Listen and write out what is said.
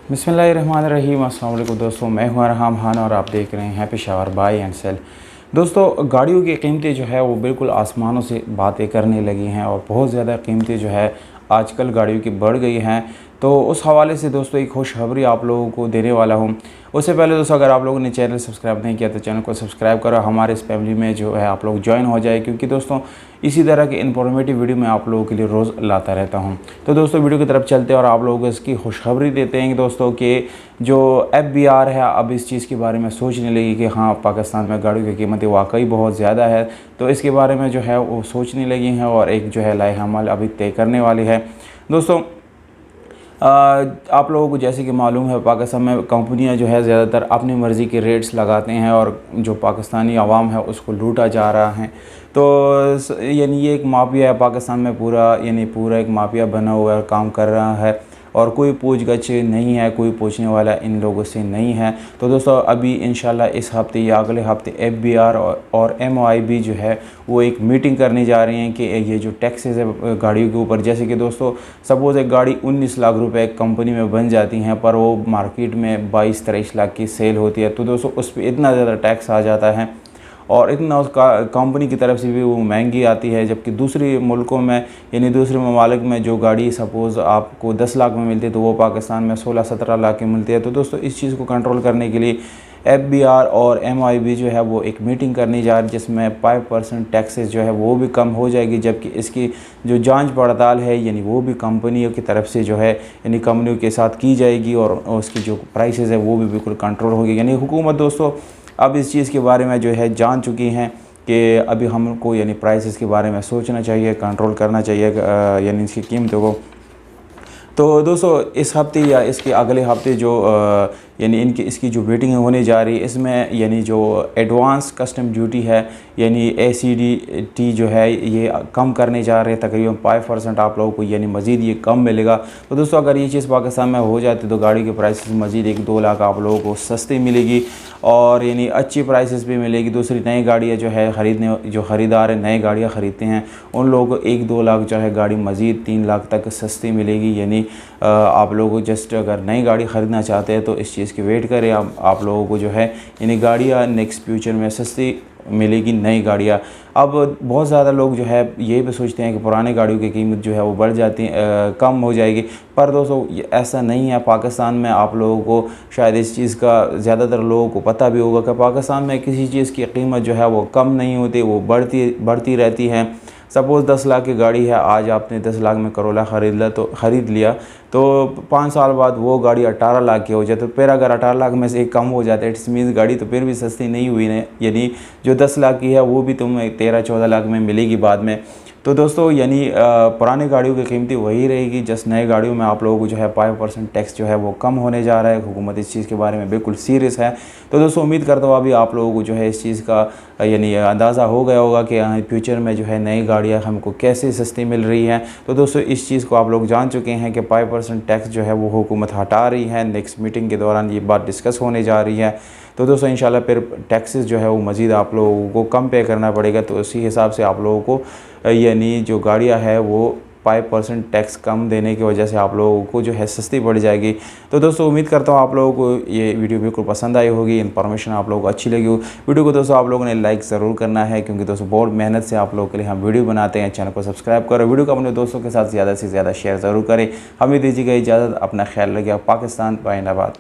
बिस्मिल्लाहिर्रहमानिर्रहीम। अस्सलाम वालेकुम दोस्तों, मैं हूं अरहम खान और आप देख रहे हैं पेशावर बाय एंड सेल। दोस्तों, गाड़ियों की कीमतें जो है वो बिल्कुल आसमानों से बातें करने लगी हैं और बहुत ज़्यादा कीमतें जो है आजकल गाड़ियों की बढ़ गई हैं। तो उस हवाले से दोस्तों एक खुशखबरी आप लोगों को देने वाला हूं। उससे पहले दोस्तों, अगर आप लोगों ने चैनल सब्सक्राइब नहीं किया तो चैनल को सब्सक्राइब करो, हमारे इस फैमिली में जो है आप लोग ज्वाइन हो जाए, क्योंकि दोस्तों इसी तरह के इन्फॉर्मेटिव वीडियो मैं आप लोगों के लिए रोज़ लाता रहता हूं। तो दोस्तों वीडियो की तरफ चलते हैं और आप लोगों को इसकी खुशखबरी देते हैं कि दोस्तों कि जो FBR है अब इस चीज़ के बारे में सोचने लगी कि हाँ, पाकिस्तान में गाड़ियों की कीमतें वाकई बहुत ज़्यादा है। तो इसके बारे में जो है वो सोचने लगी हैं और एक जो है लाए अमल अभी तय करने वाली है। दोस्तों, आप लोगों को जैसे कि मालूम है, पाकिस्तान में कंपनियां जो है ज़्यादातर अपनी मर्ज़ी के रेट्स लगाते हैं और जो पाकिस्तानी आवाम है उसको लूटा जा रहा है। तो यानी ये एक माफिया है पाकिस्तान में, पूरा एक माफिया बना हुआ है, काम कर रहा है और कोई पूछगछ नहीं है, कोई पूछने वाला इन लोगों से नहीं है। तो दोस्तों अभी इंशाल्लाह इस हफ़्ते या अगले हफ़्ते FBR और MOIB जो है वो एक मीटिंग करने जा रही हैं कि ये जो टैक्सेस है गाड़ियों के ऊपर, जैसे कि दोस्तों सपोज़ एक गाड़ी 19 लाख रुपए एक कंपनी में बन जाती हैं पर वो मार्केट में 22-23 लाख की सेल होती है। तो दोस्तों उस पर इतना ज़्यादा टैक्स आ जाता है और इतना उसका कंपनी की तरफ से भी वो महंगी आती है, जबकि दूसरे मुल्कों में यानी दूसरे ममालिक में जो गाड़ी सपोज़ आपको 10 लाख में मिलती है तो वो पाकिस्तान में 16-17 लाख की मिलती है। तो दोस्तों इस चीज़ को कंट्रोल करने के लिए FBR और MOIB जो है वो एक मीटिंग करनी जा रही है, जिसमें 5% टैक्सेस जो है वो भी कम हो जाएगी, जबकि इसकी जो जांच पड़ताल है यानी वो भी कंपनियों की तरफ से जो है यानी कंपनियों के साथ की जाएगी और उसकी जो प्राइसेस है वो भी बिल्कुल कंट्रोल होगी। यानी हुकूमत दोस्तों अब इस चीज़ के बारे में जो है जान चुकी हैं कि अभी हमको यानी प्राइसेस के बारे में सोचना चाहिए, कंट्रोल करना चाहिए यानी इसकी कीमतों को। तो दोस्तों इस हफ्ते या इसके अगले हफ्ते जो यानी इसकी जो मीटिंग होने जा रही है, इसमें यानी जो एडवांस कस्टम ड्यूटी है यानी ACDT जो है ये कम करने जा रहे हैं, तकरीबन 5% आप लोगों को यानी मज़ीद ये कम मिलेगा। तो दोस्तों अगर ये चीज़ पाकिस्तान में हो जाती तो गाड़ी के प्राइसेस मज़ीद 1-2 लाख आप लोगों को सस्ती मिलेगी और यानी अच्छी प्राइसेस भी मिलेगी। दूसरी नई गाड़ियाँ जो है जो ख़रीदार है नई गाड़ियाँ ख़रीदते हैं उन लोगों को 1-2 लाख जो है गाड़ी मज़ीद 3 लाख तक सस्ती मिलेगी। यानी आप लोगों को जस्ट अगर नई गाड़ी ख़रीदना चाहते हैं तो इस चीज़ की वेट करें। आप लोगों को जो है यानी गाड़ियाँ नेक्स्ट फ्यूचर में सस्ती मिलेगी, नई गाड़ियाँ। अब बहुत ज़्यादा लोग जो है ये भी सोचते हैं कि पुरानी गाड़ियों की कीमत जो है वो बढ़ जाती है, कम हो जाएगी, पर दोस्तों ऐसा नहीं है। पाकिस्तान में आप लोगों को शायद इस चीज़ का ज़्यादातर लोगों को पता भी होगा कि पाकिस्तान में किसी चीज़ की कीमत जो है वो कम नहीं होती, वो बढ़ती रहती है। सपोज़ 10 लाख की गाड़ी है, आज आपने 10 लाख में करोला ख़रीद लिया तो 5 साल बाद वो गाड़ी 18 लाख की हो जाए। तो फिर अगर 18 लाख में से एक कम हो जाता है इट्स मीन्स गाड़ी तो फिर भी सस्ती नहीं हुई है, यानी जो 10 लाख की है वो भी तुम्हें 13-14 लाख में मिलेगी बाद में। तो दोस्तों यानी पुरानी गाड़ियों की कीमतें वही रहेगी, जस्ट नए गाड़ियों में आप लोगों को जो है 5% टैक्स जो है वो कम होने जा रहा है। हुकूमत इस चीज़ के बारे में बिल्कुल सीरियस है। तो दोस्तों उम्मीद करता हूँ अभी आप लोगों को जो है इस चीज़ का यानी अंदाज़ा हो गया होगा कि फ्यूचर में जो है नई गाड़ियाँ हमको कैसे सस्ती मिल रही हैं। तो दोस्तों इस चीज़ को आप लोग जान चुके हैं कि 5% टैक्स जो है वो हुकूमत हटा रही है। नेक्स्ट मीटिंग के दौरान ये बात डिस्कस होने जा रही है। तो दोस्तों इंशाल्लाह फिर टैक्सेस जो है वो मज़ीद आप लोगों को कम पे करना पड़ेगा। तो उसी हिसाब से आप लोगों को यानी जो गाड़ियाँ है वो 5% टैक्स कम देने की वजह से आप लोगों को जो है सस्ती पड़ जाएगी। तो दोस्तों उम्मीद करता हूँ आप लोगों को ये वीडियो बिल्कुल पसंद आई होगी, इन्फॉर्मेशन आप लोगों को अच्छी लगी हो। वीडियो को दोस्तों आप लोगों ने लाइक ज़रूर करना है, क्योंकि दोस्तों बहुत मेहनत से आप लोगों के लिए हम वीडियो बनाते हैं। चैनल को सब्सक्राइब करो, वीडियो को अपने दोस्तों के साथ ज़्यादा से ज़्यादा शेयर ज़रूर करें। हमें दीजिएगा इजाज़त, अपना ख्याल रखिए। पाकिस्तान जिंदाबाद।